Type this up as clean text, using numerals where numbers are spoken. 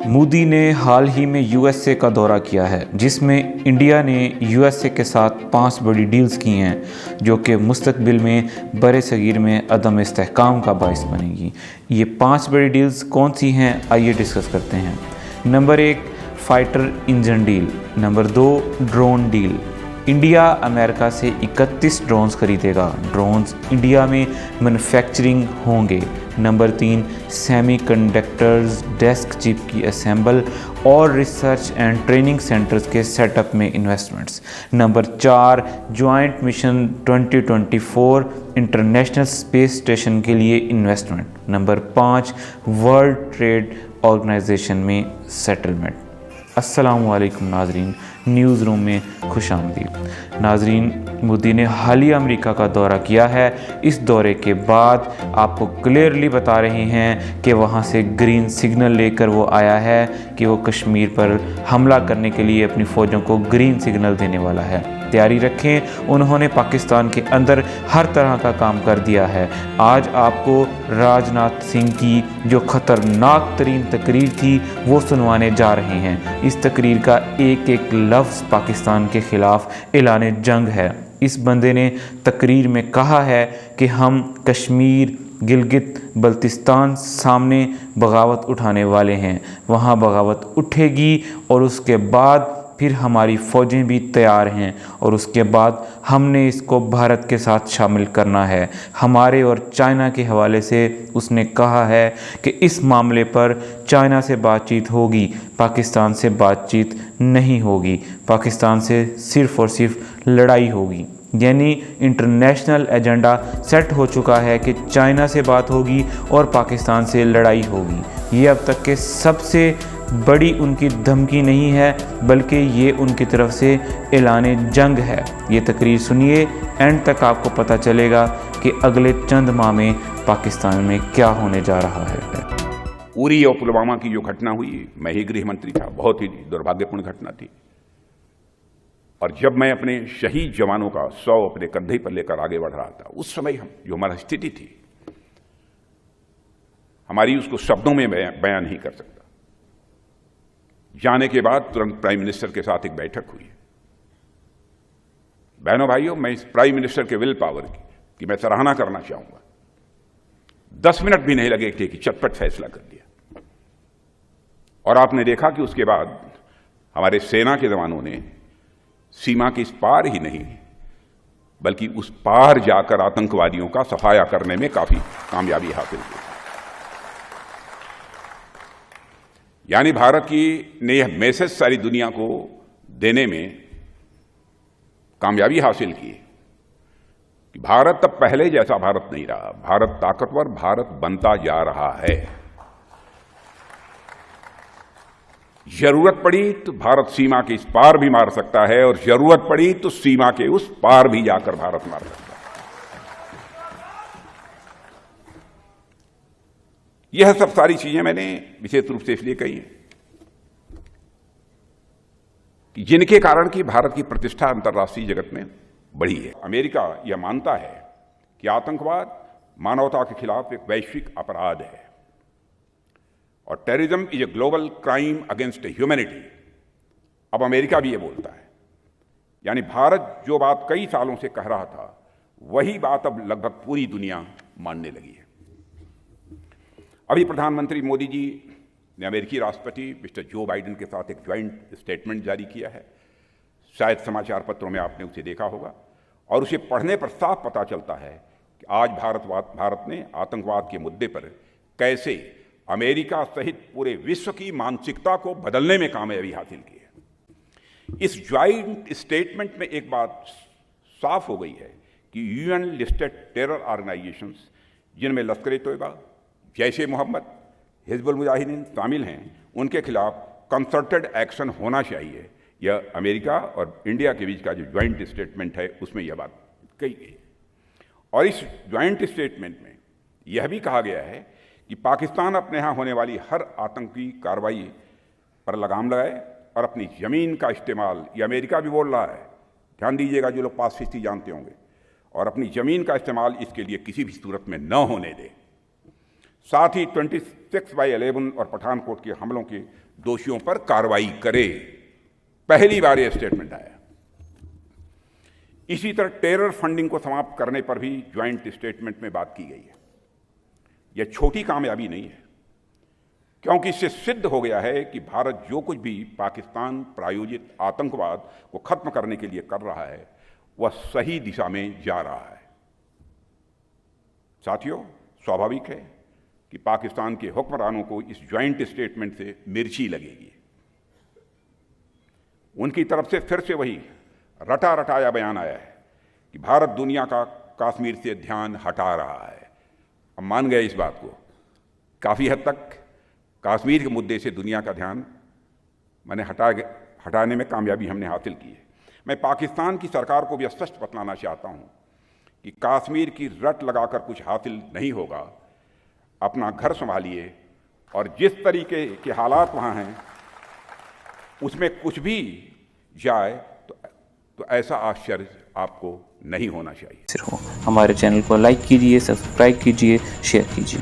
मोदी ने हाल ही में यूएसए का दौरा किया है, जिसमें इंडिया ने यूएसए के साथ 5 बड़ी डील्स की हैं जो कि मुस्तकबिल में बरे-सगीर में अदम इस्तेहकाम का बाइस बनेगी। ये 5 बड़ी डील्स कौन सी हैं, आइए डिस्कस करते हैं। Number 1, fighter engine deal. Number 2, drone deal. India America से 31 ड्रोन्स खरीदेगा। ड्रोन्स इंडिया में मैन्युफैक्चरिंग होंगे। नंबर 3, सेमीकंडक्टर्स डेस्क चिप की असेंबल और रिसर्च एंड ट्रेनिंग सेंटर्स के सेटअप में investments. Number 4, joint mission 2024 international space station के लिए investment. Number 5, world trade organisation में सेटलमेंट। अस्सलामुअलैकुम नाजरीन, न्यूज़ रूम में खुशामदीद। नाजरीन, मोदी ने हाल ही अमेरिका का दौरा किया है। इस दौरे के बाद आपको क्लियरली बता रहे हैं कि वहाँ से ग्रीन सिग्नल लेकर वो आया है कि वो कश्मीर पर हमला करने के लिए अपनी फ़ौजों को ग्रीन सिग्नल देने वाला है। तैयारी रखें। उन्होंने पाकिस्तान के अंदर हर तरह का काम कर दिया है। आज आपको राजनाथ सिंह की जो ख़तरनाक तरीन तकरीर थी वो सुनवाने जा रहे हैं। इस तकरीर का एक एक लफ्ज़ पाकिस्तान के ख़िलाफ़ ऐलान जंग है। इस बंदे ने तकरीर में कहा है कि हम कश्मीर, गिलगित बल्तिस्तान सामने बगावत उठाने वाले हैं, वहाँ बगावत उठेगी और उसके बाद फिर हमारी फ़ौजें भी तैयार हैं और उसके बाद हमने इसको भारत के साथ शामिल करना है। हमारे और चाइना के हवाले से उसने कहा है कि इस मामले पर चाइना से बातचीत होगी, पाकिस्तान से बातचीत नहीं होगी। पाकिस्तान से सिर्फ़ और सिर्फ लड़ाई होगी। यानी इंटरनेशनल एजेंडा सेट हो चुका है कि चाइना से बात होगी और पाकिस्तान से लड़ाई होगी। ये अब तक के सबसे बड़ी उनकी धमकी नहीं है, बल्कि ये उनकी तरफ से ऐलान जंग है। ये तकरीर सुनिए, एंड तक आपको पता चलेगा कि अगले चंद माह में पाकिस्तान में क्या होने जा रहा है। उरी और पुलवामा की जो घटना हुई, मैं ही गृह मंत्री था, बहुत ही दुर्भाग्यपूर्ण घटना थी। और जब मैं अपने शहीद जवानों का 100 अपने कंधे पर लेकर आगे बढ़ रहा था, उस समय जो हमारी स्थिति थी, हमारी उसको शब्दों में बयान नहीं कर सकता। जाने के बाद तुरंत प्राइम मिनिस्टर के साथ एक बैठक हुई। बहनों भाइयों, मैं इस प्राइम मिनिस्टर के विल पावर की मैं सराहना करना चाहूंगा। 10 मिनट भी नहीं लगे कि चटपट फैसला कर दिया। और आपने देखा कि उसके बाद हमारे सेना के जवानों ने सीमा के इस पार ही नहीं, बल्कि उस पार जाकर आतंकवादियों का सफाया करने में काफी कामयाबी हासिल की। यानी भारत की ने यह मैसेज सारी दुनिया को देने में कामयाबी हासिल की कि भारत अब पहले जैसा भारत नहीं रहा। भारत ताकतवर भारत बनता जा रहा है। जरूरत पड़ी तो भारत सीमा के इस पार भी मार सकता है और जरूरत पड़ी तो सीमा के उस पार भी जाकर भारत मार सकता है। यह सब सारी चीजें मैंने विशेष रूप से इसलिए कही हैं कि जिनके कारण की भारत की प्रतिष्ठा अंतर्राष्ट्रीय जगत में बढ़ी है। अमेरिका यह मानता है कि आतंकवाद मानवता के खिलाफ एक वैश्विक अपराध है और terrorism is a global crime against humanity. अब अमेरिका भी ये बोलता है। यानी भारत जो बात कई सालों से कह रहा था, वही बात अब लगभग पूरी दुनिया मानने लगी है। अभी प्रधानमंत्री मोदी जी ने अमेरिकी राष्ट्रपति मिस्टर जो बाइडेन के साथ एक ज्वाइंट स्टेटमेंट जारी किया है। शायद समाचार पत्रों में आपने उसे देखा होगा और उसे पढ़ने पर साफ पता चलता है कि आज भारत ने आतंकवाद के मुद्दे पर कैसे अमेरिका सहित पूरे विश्व की मानसिकता को बदलने में कामयाबी हासिल की है। इस ज्वाइंट स्टेटमेंट में एक बात साफ हो गई है कि यूएन लिस्टेड टेरर ऑर्गेनाइजेशंस, जिनमें लश्कर-ए-तोयबा, जैश ए मोहम्मद, हिजबुल मुजाहिदीन शामिल हैं, उनके खिलाफ कंसर्टेड एक्शन होना चाहिए। यह अमेरिका और इंडिया के बीच का जो ज्वाइंट स्टेटमेंट है, उसमें यह बात कही गई है। और इस ज्वाइंट स्टेटमेंट में यह भी कहा गया है कि पाकिस्तान अपने यहाँ होने वाली हर आतंकी कार्रवाई पर लगाम लगाए और अपनी ज़मीन का इस्तेमाल, ये अमेरिका भी बोल रहा है, ध्यान दीजिएगा जो लोग पासफिस्टी जानते होंगे, और अपनी ज़मीन का इस्तेमाल इसके लिए किसी भी सूरत में न होने दे। साथ ही 26/11 और पठानकोट के हमलों के दोषियों पर कार्रवाई करे। पहली बार यह स्टेटमेंट आया। इसी तरह टेरर फंडिंग को समाप्त करने पर भी ज्वाइंट स्टेटमेंट में बात की गई है। यह छोटी कामयाबी नहीं है, क्योंकि इससे सिद्ध हो गया है कि भारत जो कुछ भी पाकिस्तान प्रायोजित आतंकवाद को खत्म करने के लिए कर रहा है वह सही दिशा में जा रहा है। साथियों, स्वाभाविक है कि पाकिस्तान के हुक्मरानों को इस ज्वाइंट स्टेटमेंट से मिर्ची लगेगी। उनकी तरफ से फिर से वही रटा रटाया बयान आया है कि भारत दुनिया का कश्मीर से ध्यान हटा रहा है। हम मान गए इस बात को। काफ़ी हद तक कश्मीर के मुद्दे से दुनिया का ध्यान हटाने में कामयाबी हमने हासिल की है। मैं पाकिस्तान की सरकार को भी स्पष्ट बतलाना चाहता हूं कि कश्मीर की रट लगाकर कुछ हासिल नहीं होगा। अपना घर संभालिए और जिस तरीके के हालात वहाँ हैं उसमें कुछ भी जाए तो ऐसा आश्चर्य आपको नहीं होना चाहिए। हमारे चैनल को लाइक कीजिए, सब्सक्राइब कीजिए, शेयर कीजिए।